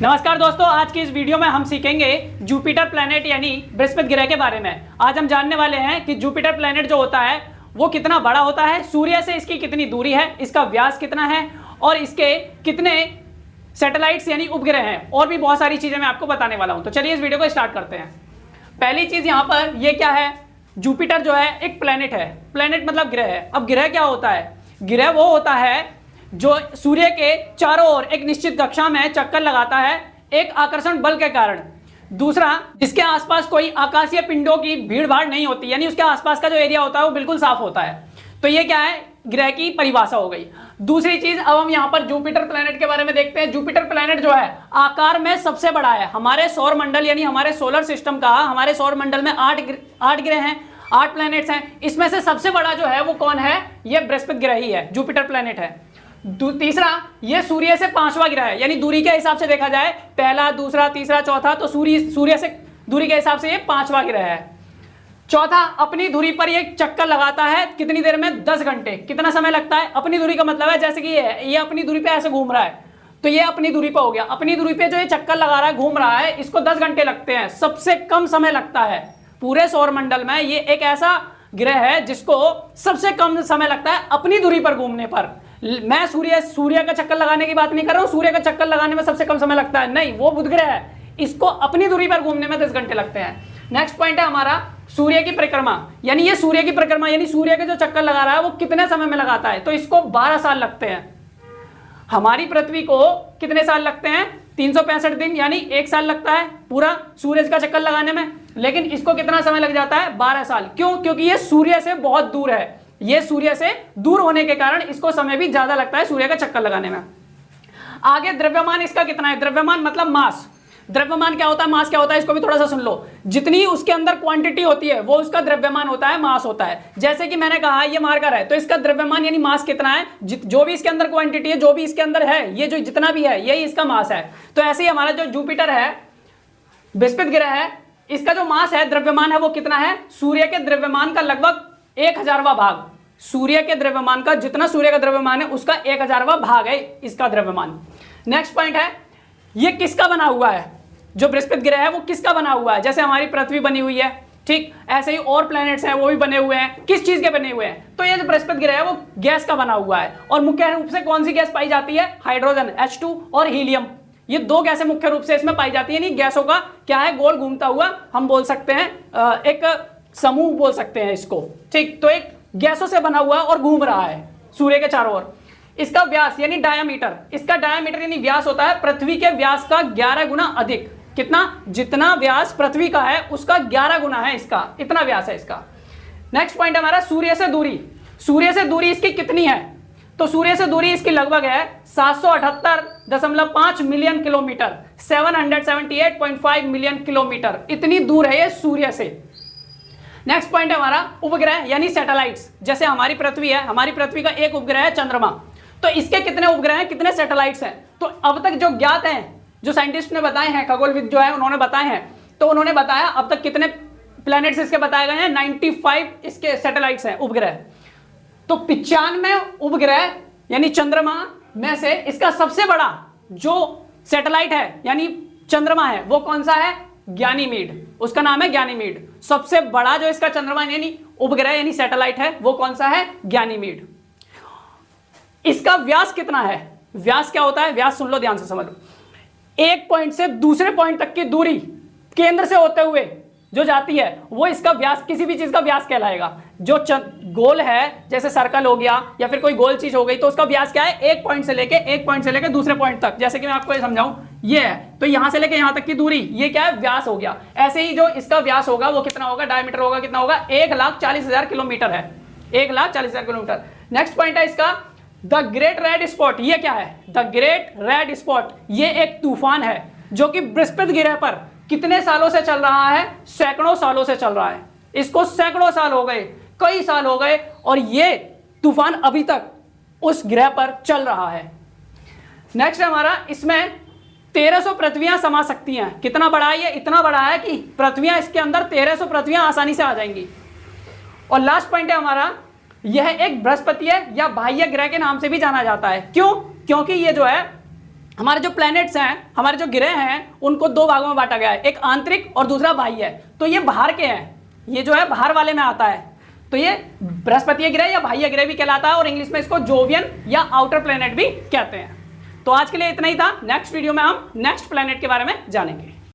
नमस्कार दोस्तों, आज की इस वीडियो में हम सीखेंगे जुपिटर प्लैनेट यानी बृहस्पति ग्रह के बारे में। आज हम जानने वाले हैं कि जुपिटर प्लैनेट जो होता है वो कितना बड़ा होता है, सूर्य से इसकी कितनी दूरी है, इसका व्यास कितना है और इसके कितने सैटेलाइट्स यानी उपग्रह हैं, और भी बहुत सारी चीजें मैं आपको बताने वाला हूं। तो चलिए इस वीडियो को स्टार्ट करते हैं। पहली चीज यहाँ पर ये क्या है, जुपिटर जो है एक प्लैनेट है। प्लैनेट मतलब ग्रह है। अब ग्रह क्या होता है? ग्रह वो होता है जो सूर्य के चारों ओर एक निश्चित कक्षा में चक्कर लगाता है एक आकर्षण बल के कारण। दूसरा, जिसके आसपास कोई आकाशीय पिंडों की भीड़ भाड़ नहीं होती, यानी उसके आसपास का जो एरिया होता है वो बिल्कुल साफ होता है। तो ये क्या है, ग्रह की परिभाषा हो गई। दूसरी चीज, अब हम यहाँ पर जुपिटर प्लैनेट के बारे में देखते हैं। जुपिटर प्लैनेट जो है आकार में सबसे बड़ा है। हमारे सौर मंडल यानी हमारे सोलर सिस्टम का, हमारे सौर मंडल में 8 ग्रह हैं, 8 प्लैनेट्स हैं। इसमें से सबसे बड़ा जो है वो कौन है? ये बृहस्पति ग्रह ही है, जुपिटर प्लैनेट है। तीसरा, ये सूर्य से 5वां ग्रह है, यानी दूरी के हिसाब से देखा जाए पहला, दूसरा, तीसरा, चौथा, तो सूर्य से दूरी के हिसाब से ये 5वां ग्रह है। चौथा, अपनी धुरी पर ये चक्कर लगाता है कितनी देर में? 10 घंटे। कितना समय लगता है? अपनी धुरी का मतलब है जैसे कि ये अपनी धुरी पे ऐसे घूम रहा है, तो ये अपनी धुरी पे हो गया। अपनी धुरी पे जो ये चक्कर लगा रहा है, घूम रहा है, इसको 10 घंटे लगते हैं। सबसे कम समय लगता है पूरे सौर मंडल में। ये एक ऐसा ग्रह है जिसको सबसे कम समय लगता है अपनी धुरी पर घूमने पर। मैं सूर्य का चक्कर लगाने की बात नहीं कर रहा हूं। सूर्य का चक्कर लगाने में सबसे कम समय लगता है, नहीं, वो बुध ग्रह है, इसको अपनी दूरी पर घूमने में 10 घंटे लगते हैं। नेक्स्ट पॉइंट है हमारा सूर्य की परिक्रमा, यानी ये सूर्य की परिक्रमा यानी सूर्य के जो चक्कर लगा रहा है वो कितने समय में लगाता है? तो इसको 12 साल लगते हैं। हमारी पृथ्वी को कितने साल लगते हैं? 365 दिन, यानी 1 साल लगता है पूरा सूरज का चक्कर लगाने में, लेकिन इसको कितना समय लग जाता है? 12 साल। क्यों? क्योंकि ये सूर्य से बहुत दूर है। ये सूर्य से दूर होने के कारण इसको समय भी ज्यादा लगता है सूर्य का चक्कर लगाने में। आगे द्रव्यमान इसका कितना है? द्रव्यमान मतलब मास। द्रव्यमान क्या होता है, मास क्या होता है, इसको भी थोड़ा सा सुन लो। जितनी उसके अंदर क्वांटिटी होती है वो उसका द्रव्यमान होता है, मास होता है। जैसे कि मैंने कहा ये मार्कर है, तो इसका द्रव्यमान यानी मास कितना है? जो भी इसके अंदर क्वांटिटी है, जो भी इसके अंदर है, ये जो जितना भी है यही इसका मास है। तो ऐसे ही हमारा जो जुपिटर है, बृहस्पति ग्रह है, इसका जो मास है, द्रव्यमान है, वो कितना है? सूर्य के द्रव्यमान का लगभग 1000वां भाग। सूर्य के द्रव्यमान का जितना सूर्य का द्रव्यमान है उसका 1000वां भाग है इसका द्रव्यमान। नेक्स्ट पॉइंट है, ये किसका बना हुआ है? जो बृहस्पति ग्रह है वो किसका बना हुआ है? जैसे हमारी पृथ्वी बनी हुई है, ठीक, ऐसे ही और प्लैनेट्स हैं वो भी बने हुए हैं। किस चीज के बने हुए हैं? तो ये जो बृहस्पति ग्रह है वो गैस का बना हुआ है। और मुख्य रूप से कौन सी गैस पाई जाती है? हाइड्रोजन H2 और हीलियम। ये 2 गैसें मुख्य रूप से इसमें पाई जाती है। यानी गैसों का क्या है, गोल घूमता हुआ हम बोल सकते हैं, एक समूह बोल सकते हैं इसको, ठीक। तो एक गैसों से बना हुआ और घूम रहा है सूर्य के चारों ओर। इसका व्यास यानी डायामीटर, इसका डायामीटर यानी व्यास होता है पृथ्वी के व्यास का 11 गुना अधिक। कितना? जितना व्यास पृथ्वी का है उसका 11 गुना है इसका, इतना व्यास है इसका। नेक्स्ट पॉइंट हमारा सूर्य से दूरी। सूर्य से दूरी इसकी कितनी है? तो सूर्य से दूरी इसकी लगभग है 778.5 मिलियन किलोमीटर, 778.5 मिलियन किलोमीटर। इतनी दूर है ये सूर्य से। नेक्स्ट पॉइंट है हमारा उपग्रह यानी सैटेलाइट्स। जैसे हमारी पृथ्वी है, हमारी पृथ्वी का एक उपग्रह है चंद्रमा, तो इसके कितने उपग्रह हैं, कितने सैटेलाइट्स हैं? तो अब तक जो ज्ञात हैं, जो साइंटिस्ट ने बताए हैं, खगोलविद जो है उन्होंने बताए हैं, तो उन्होंने बताया अब तक कितने प्लैनेट्स इसके बताए गए हैं? 95 इसके सैटेलाइट्स हैं, उपग्रह। तो 95 उपग्रह यानी चंद्रमा में से इसका सबसे बड़ा जो सैटेलाइट है यानी चंद्रमा है वो कौन सा है? ज्ञानीमीड, उसका नाम है ज्ञानीमीड। सबसे बड़ा जो इसका चंद्रमा यानी उपग्रह यानी सैटेलाइट है वो कौन सा है? ज्ञानीमीड। इसका व्यास कितना है? व्यास क्या होता है? व्यास सुन लो, ध्यान से समझ लो। एक पॉइंट से दूसरे पॉइंट तक की दूरी केंद्र से होते हुए जो जाती है वो इसका व्यास, किसी भी चीज का व्यास कहलाएगा। जो गोल है, जैसे सर्कल हो गया या फिर कोई गोल चीज हो गई, तो उसका व्यास क्या है? एक पॉइंट से लेके दूसरे पॉइंट तक। जैसे कि मैं आपको ये समझाऊं, ये है, तो यहां से लेके यहां तक की दूरी, ये क्या है? व्यास हो गया। ऐसे ही जो इसका व्यास होगा वो कितना होगा? डायमीटर होगा, कितना होगा? 1,40,000 किलोमीटर है, 1,40,000 किलोमीटर। नेक्स्ट पॉइंट है इसका द ग्रेट रेड स्पॉट। ये क्या है? द ग्रेट रेड स्पॉट, ये एक तूफान है जो कि बृहस्पति ग्रह पर कितने सालों से चल रहा है? सैकड़ों सालों से चल रहा है। इसको सैकड़ों साल हो गए, कई साल हो गए, और ये तूफान अभी तक उस ग्रह पर चल रहा है। नेक्स्ट हमारा, इसमें 1300 पृथ्वियां समा सकती हैं। कितना बड़ा है ये? इतना बड़ा है कि पृथ्वियां, इसके अंदर 1300 पृथ्वियां आसानी से आ जाएंगी। और लास्ट पॉइंट है हमारा, यह एक बृहस्पति है या बाह्य ग्रह के नाम से भी जाना जाता है। क्यों? क्योंकि ये जो है हमारे जो प्लैनेट्स हैं, हमारे जो ग्रह हैं, उनको दो भागों में बांटा गया है, एक आंतरिक और दूसरा बाह्य है। तो ये बाहर के हैं, ये जो है बाहर वाले में आता है, तो ये बृहस्पति ग्रह या बाह्य ग्रह भी कहलाता है और इंग्लिश में इसको जोवियन या आउटर प्लैनेट भी कहते हैं। तो आज के लिए इतना ही था। नेक्स्ट वीडियो में हम नेक्स्ट प्लैनेट के बारे में जानेंगे।